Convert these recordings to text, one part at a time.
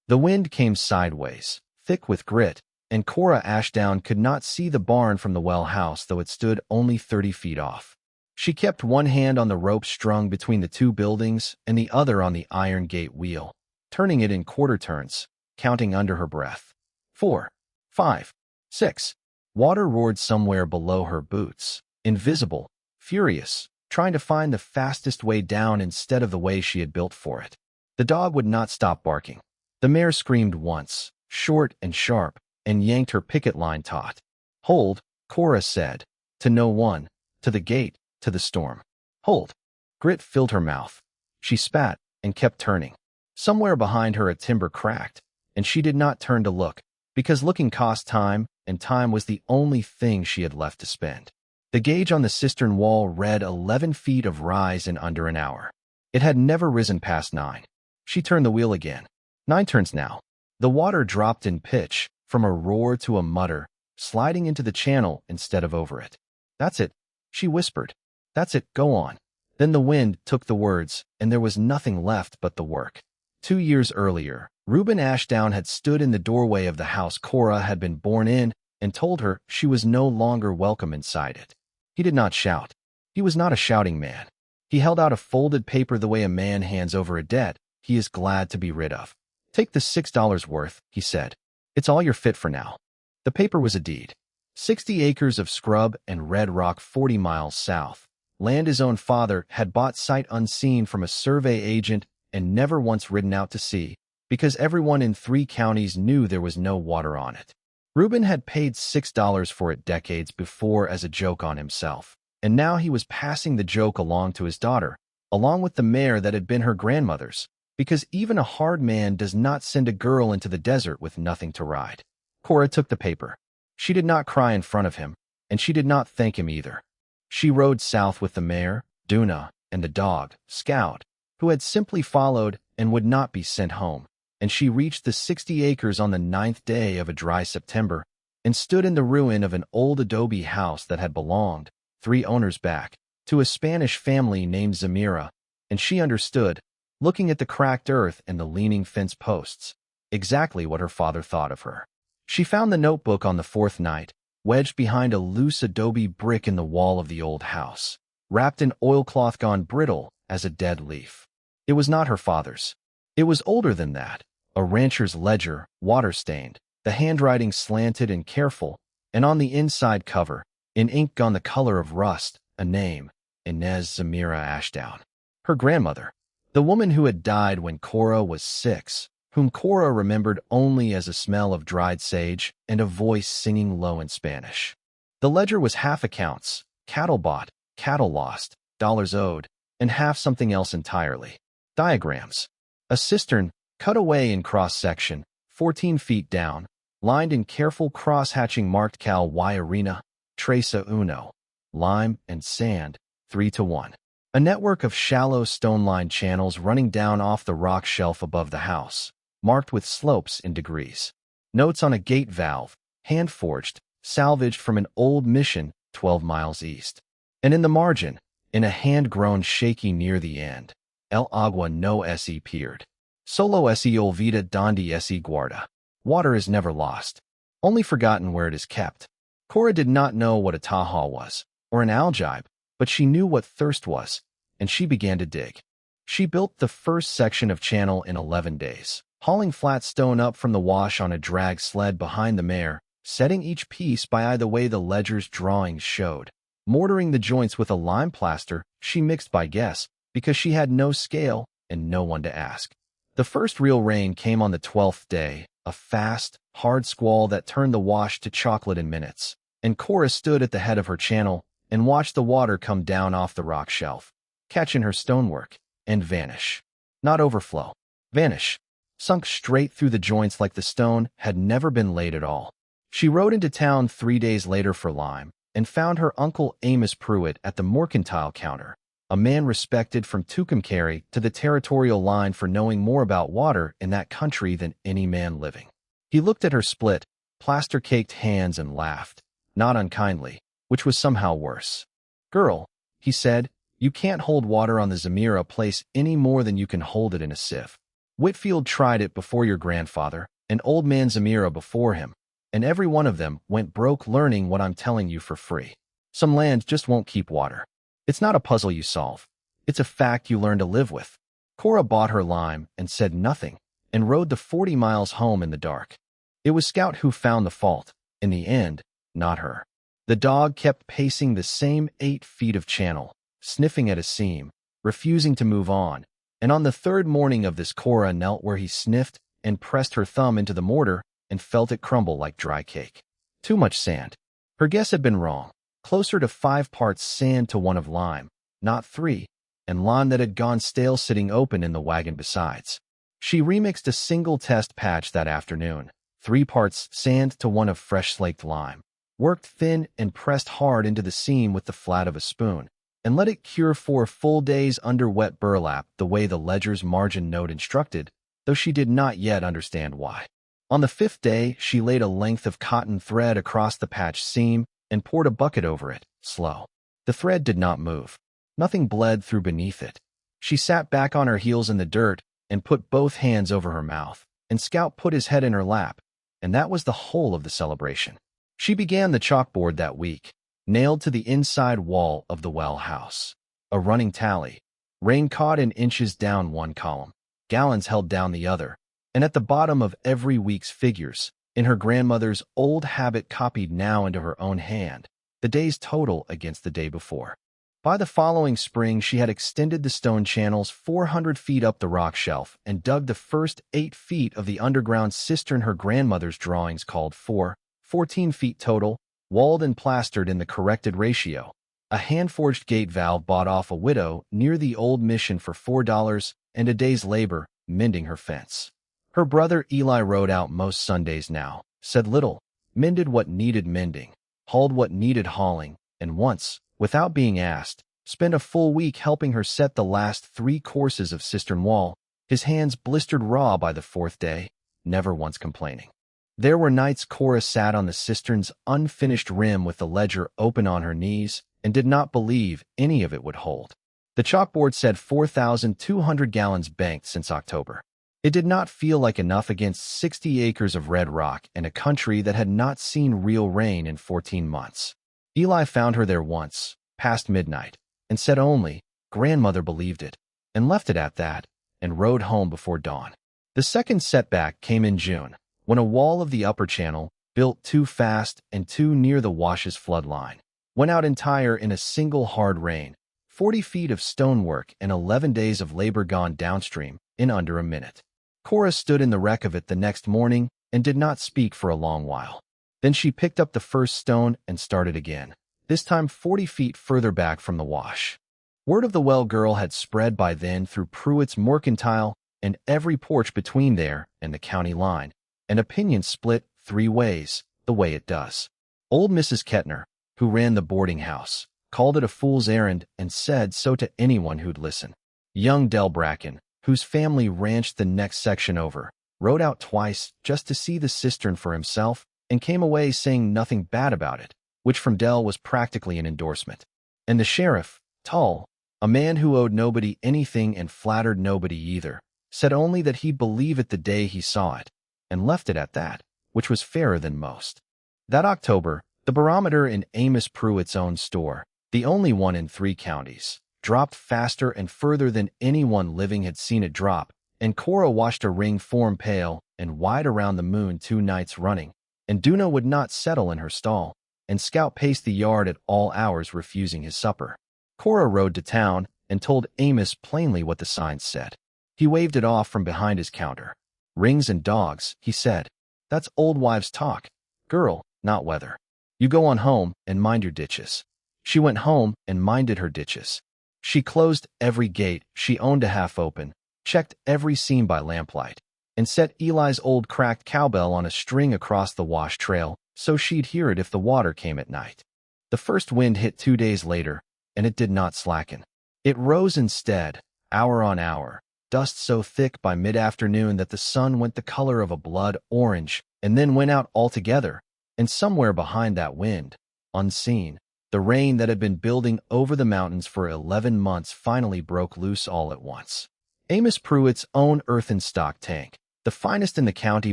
The wind came sideways, thick with grit, and Cora Ashdown could not see the barn from the well house, though it stood only 30 feet off. She kept one hand on the rope strung between the two buildings and the other on the iron gate wheel, turning it in quarter turns, counting under her breath. 4, 5, 6. Water roared somewhere below her boots, invisible, furious, trying to find the fastest way down instead of the way she had built for it. The dog would not stop barking. The mare screamed once, short and sharp, and yanked her picket line taut. "Hold," Cora said, to no one, to the gate, to the storm. "Hold." Grit filled her mouth. She spat and kept turning. Somewhere behind her a timber cracked, and she did not turn to look, because looking cost time, and time was the only thing she had left to spend. The gauge on the cistern wall read 11 feet of rise in under an hour. It had never risen past 9. She turned the wheel again. 9 turns now. The water dropped in pitch, from a roar to a mutter, sliding into the channel instead of over it. "That's it," she whispered. "That's it, go on." Then the wind took the words, and there was nothing left but the work. 2 years earlier, Reuben Ashdown had stood in the doorway of the house Cora had been born in and told her she was no longer welcome inside it. He did not shout. He was not a shouting man. He held out a folded paper the way a man hands over a debt he is glad to be rid of. "Take the $6 worth," he said. "It's all you're fit for now." The paper was a deed. 60 acres of scrub and red rock 40 miles south. Land his own father had bought sight unseen from a survey agent and never once ridden out to sea, because everyone in 3 counties knew there was no water on it. Reuben had paid $6 for it decades before as a joke on himself, and now he was passing the joke along to his daughter, along with the mare that had been her grandmother's, because even a hard man does not send a girl into the desert with nothing to ride. Cora took the paper. She did not cry in front of him, and she did not thank him either. She rode south with the mare, Duna, and the dog, Scout, who had simply followed and would not be sent home, and she reached the 60 acres on the 9th day of a dry September and stood in the ruin of an old adobe house that had belonged, 3 owners back, to a Spanish family named Zamira, and she understood, looking at the cracked earth and the leaning fence posts, exactly what her father thought of her. She found the notebook on the 4th night, wedged behind a loose adobe brick in the wall of the old house, wrapped in oilcloth gone brittle as a dead leaf. It was not her father's. It was older than that, a rancher's ledger, water-stained, the handwriting slanted and careful, and on the inside cover, in ink gone the color of rust, a name, Inez Zamira Ashdown. Her grandmother, the woman who had died when Cora was 6, whom Cora remembered only as a smell of dried sage and a voice singing low in Spanish. The ledger was half accounts, cattle bought, cattle lost, dollars owed, and half something else entirely. Diagrams. A cistern, cut away in cross-section, 14 feet down, lined in careful cross-hatching marked Cal Y Arena, Tresa Uno, lime and sand, 3-to-1. A network of shallow stone-lined channels running down off the rock shelf above the house, marked with slopes in degrees. Notes on a gate valve, hand-forged, salvaged from an old mission 12 miles east. And in the margin, in a hand-grown shaky near the end, El agua no es appeared. Solo es olvida donde es guarda. Water is never lost, only forgotten where it is kept. Cora did not know what a taha was, or an aljibe, but she knew what thirst was, and she began to dig. She built the first section of channel in 11 days, hauling flat stone up from the wash on a drag sled behind the mare, setting each piece by the way the ledger's drawings showed. Mortaring the joints with a lime plaster she mixed by guess, because she had no scale and no one to ask. The first real rain came on the 12th day, a fast, hard squall that turned the wash to chocolate in minutes, and Cora stood at the head of her channel and watched the water come down off the rock shelf, catch in her stonework, and vanish. Not overflow. Vanish. Sunk straight through the joints like the stone had never been laid at all. She rode into town 3 days later for lime, and found her uncle Amos Pruitt at the mercantile counter, a man respected from Tucumcari to the territorial line for knowing more about water in that country than any man living. He looked at her split, plaster-caked hands and laughed, not unkindly, which was somehow worse. "Girl," he said, "you can't hold water on the Zamira place any more than you can hold it in a sieve. Whitfield tried it before your grandfather, and old man Zamira before him, and every one of them went broke learning what I'm telling you for free. Some land just won't keep water. It's not a puzzle you solve. It's a fact you learn to live with. Cora bought her lime and said nothing, and rode the 40 miles home in the dark. It was Scout who found the fault, in the end, not her. The dog kept pacing the same 8 feet of channel, sniffing at a seam, refusing to move on, and on the third morning of this Cora knelt where he sniffed and pressed her thumb into the mortar and felt it crumble like dry cake. Too much sand. Her guess had been wrong, closer to 5 parts sand to 1 of lime, not 3, and lime that had gone stale sitting open in the wagon besides. She remixed a single test patch that afternoon, 3 parts sand to 1 of fresh slaked lime, worked thin and pressed hard into the seam with the flat of a spoon, and let it cure 4 full days under wet burlap the way the ledger's margin note instructed, though she did not yet understand why. On the 5th day, she laid a length of cotton thread across the patch seam and poured a bucket over it, slow. The thread did not move. Nothing bled through beneath it. She sat back on her heels in the dirt and put both hands over her mouth, and Scout put his head in her lap, and that was the whole of the celebration. She began the chalkboard that week, nailed to the inside wall of the well house. A running tally. Rain caught in inches down 1 column, gallons held down the other, and at the bottom of every week's figures, in her grandmother's old habit copied now into her own hand, the day's total against the day before. By the following spring, she had extended the stone channels 400 feet up the rock shelf and dug the first 8 feet of the underground cistern her grandmother's drawings called for, 14 feet total, walled and plastered in the corrected ratio. A hand-forged gate valve bought off a widow near the old mission for $4 and a day's labor, mending her fence. Her brother Eli rode out most Sundays now, said little, mended what needed mending, hauled what needed hauling, and once, without being asked, spent a full week helping her set the last 3 courses of cistern wall, his hands blistered raw by the 4th day, never once complaining. There were nights Cora sat on the cistern's unfinished rim with the ledger open on her knees and did not believe any of it would hold. The chalkboard said 4,200 gallons banked since October. It did not feel like enough against 60 acres of red rock and a country that had not seen real rain in 14 months. Eli found her there once, past midnight, and said only, "Grandmother believed it," and left it at that, and rode home before dawn. The second setback came in June, when a wall of the upper channel, built too fast and too near the wash's flood line, went out entire in a single hard rain, 40 feet of stonework and 11 days of labor gone downstream in under a minute. Cora stood in the wreck of it the next morning and did not speak for a long while. Then she picked up the first stone and started again, this time 40 feet further back from the wash. Word of the well girl had spread by then through Pruitt's Mercantile and every porch between there and the county line, and opinions split 3 ways, the way it does. Old Mrs. Kettner, who ran the boarding house, called it a fool's errand and said so to anyone who'd listen. Young Del Bracken, whose family ranched the next section over, rode out twice just to see the cistern for himself and came away saying nothing bad about it, which from Del was practically an endorsement. And the sheriff, Tull, a man who owed nobody anything and flattered nobody either, said only that he'd believe it the day he saw it, and left it at that, which was fairer than most. That October, the barometer in Amos Pruitt's own store, the only one in 3 counties, dropped faster and further than anyone living had seen it drop, and Cora watched a ring form pale and wide around the moon 2 nights running, and Duna would not settle in her stall, and Scout paced the yard at all hours refusing his supper. Cora rode to town and told Amos plainly what the signs said. He waved it off from behind his counter. "Rings and dogs," he said. "That's old wives' talk. Girl, not weather. You go on home and mind your ditches." She went home and minded her ditches. She closed every gate she owned a half open, checked every seam by lamplight, and set Eli's old cracked cowbell on a string across the wash trail so she'd hear it if the water came at night. The first wind hit 2 days later, and it did not slacken. It rose instead, hour on hour, dust so thick by mid-afternoon that the sun went the color of a blood orange and then went out altogether, and somewhere behind that wind, unseen, the rain that had been building over the mountains for 11 months finally broke loose all at once. Amos Pruitt's own earthen stock tank, the finest in the county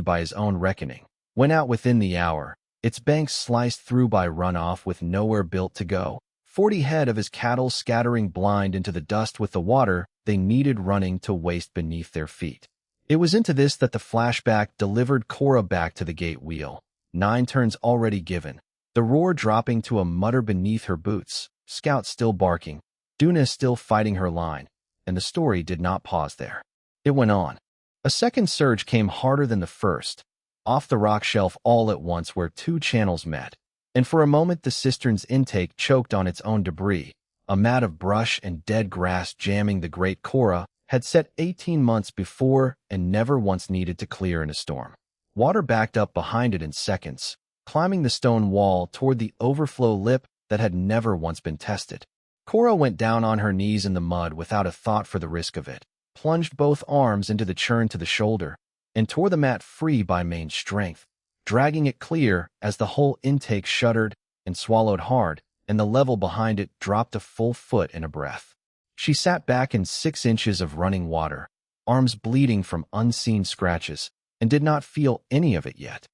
by his own reckoning, went out within the hour, its banks sliced through by runoff with nowhere built to go, 40 head of his cattle scattering blind into the dust with the water they needed running to waste beneath their feet. It was into this that the flashback delivered Cora back to the gate wheel, 9 turns already given, the roar dropping to a mutter beneath her boots, Scout still barking, Duna still fighting her line, and the story did not pause there. It went on. A second surge came harder than the first, off the rock shelf all at once where 2 channels met, and for a moment the cistern's intake choked on its own debris, a mat of brush and dead grass jamming the great Cora had set 18 months before and never once needed to clear in a storm. Water backed up behind it in seconds, climbing the stone wall toward the overflow lip that had never once been tested. Cora went down on her knees in the mud without a thought for the risk of it, plunged both arms into the churn to the shoulder, and tore the mat free by main strength, dragging it clear as the whole intake shuddered and swallowed hard, and the level behind it dropped a full foot in a breath. She sat back in 6 inches of running water, arms bleeding from unseen scratches, and did not feel any of it yet.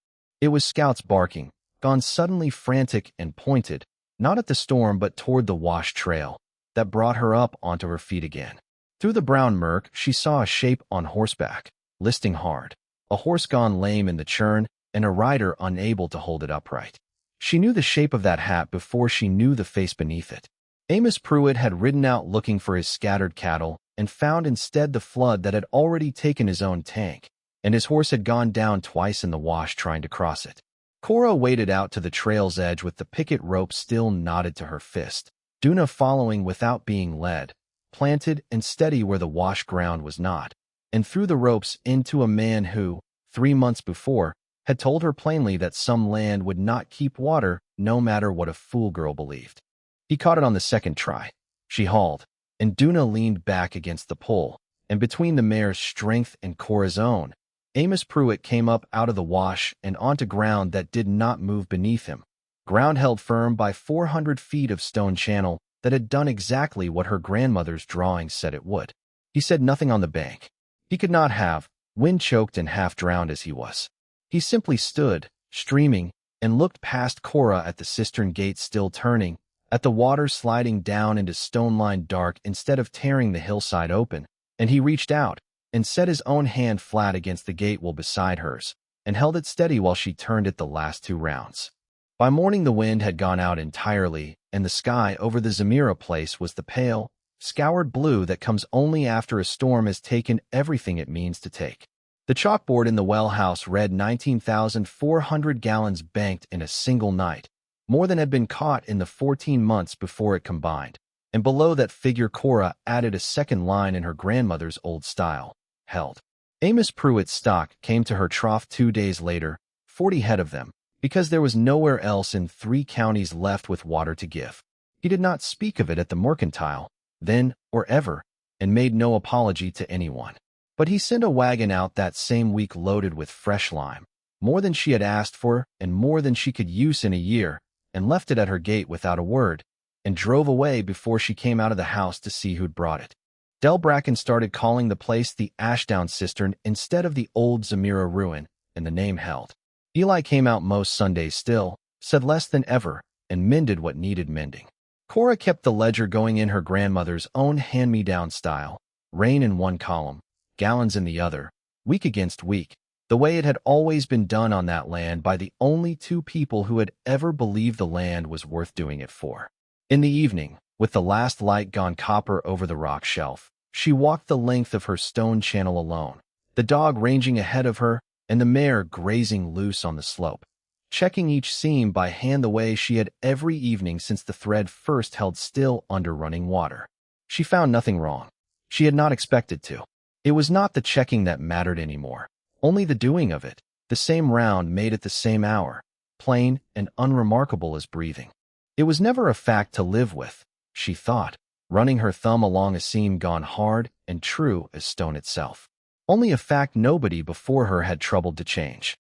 It was Scout's barking, gone suddenly frantic and pointed, not at the storm but toward the wash trail, that brought her up onto her feet again. Through the brown murk, she saw a shape on horseback, listing hard, a horse gone lame in the churn, and a rider unable to hold it upright. She knew the shape of that hat before she knew the face beneath it. Amos Pruitt had ridden out looking for his scattered cattle and found instead the flood that had already taken his own tank, and his horse had gone down twice in the wash trying to cross it. Cora waded out to the trail's edge with the picket rope still knotted to her fist, Duna following without being led, planted and steady where the wash ground was not, and threw the ropes into a man who, 3 months before, had told her plainly that some land would not keep water no matter what a fool girl believed. He caught it on the second try. She hauled, and Duna leaned back against the pole, and between the mare's strength and Cora's own, Amos Pruitt came up out of the wash and onto ground that did not move beneath him, ground held firm by 400 feet of stone channel that had done exactly what her grandmother's drawings said it would. He said nothing on the bank. He could not have, wind-choked and half-drowned as he was. He simply stood, streaming, and looked past Cora at the cistern gate still turning, at the water sliding down into stone-lined dark instead of tearing the hillside open, and he reached out and set his own hand flat against the gate wall beside hers, and held it steady while she turned it the last 2 rounds. By morning the wind had gone out entirely, and the sky over the Zamira place was the pale, scoured blue that comes only after a storm has taken everything it means to take. The chalkboard in the well house read 19,400 gallons banked in a single night, more than had been caught in the 14 months before it combined, and below that figure Cora added a second line in her grandmother's old style, held. Amos Pruitt's stock came to her trough 2 days later, 40 head of them, because there was nowhere else in 3 counties left with water to give. He did not speak of it at the mercantile, then or ever, and made no apology to anyone. But he sent a wagon out that same week loaded with fresh lime, more than she had asked for and more than she could use in a year, and left it at her gate without a word, and drove away before she came out of the house to see who'd brought it. Del Bracken started calling the place the Ashdown Cistern instead of the old Zamira ruin, and the name held. Eli came out most Sundays still, said less than ever, and mended what needed mending. Cora kept the ledger going in her grandmother's own hand-me-down style, rain in one column, gallons in the other, week against week, the way it had always been done on that land by the only 2 people who had ever believed the land was worth doing it for. In the evening, with the last light gone copper over the rock shelf, she walked the length of her stone channel alone, the dog ranging ahead of her and the mare grazing loose on the slope, checking each seam by hand the way she had every evening since the thread first held still under running water. She found nothing wrong. She had not expected to. It was not the checking that mattered anymore, only the doing of it, the same round made at the same hour, plain and unremarkable as breathing. It was never a fact to live with, she thought, running her thumb along a seam gone hard and true as stone itself. Only a fact nobody before her had troubled to change.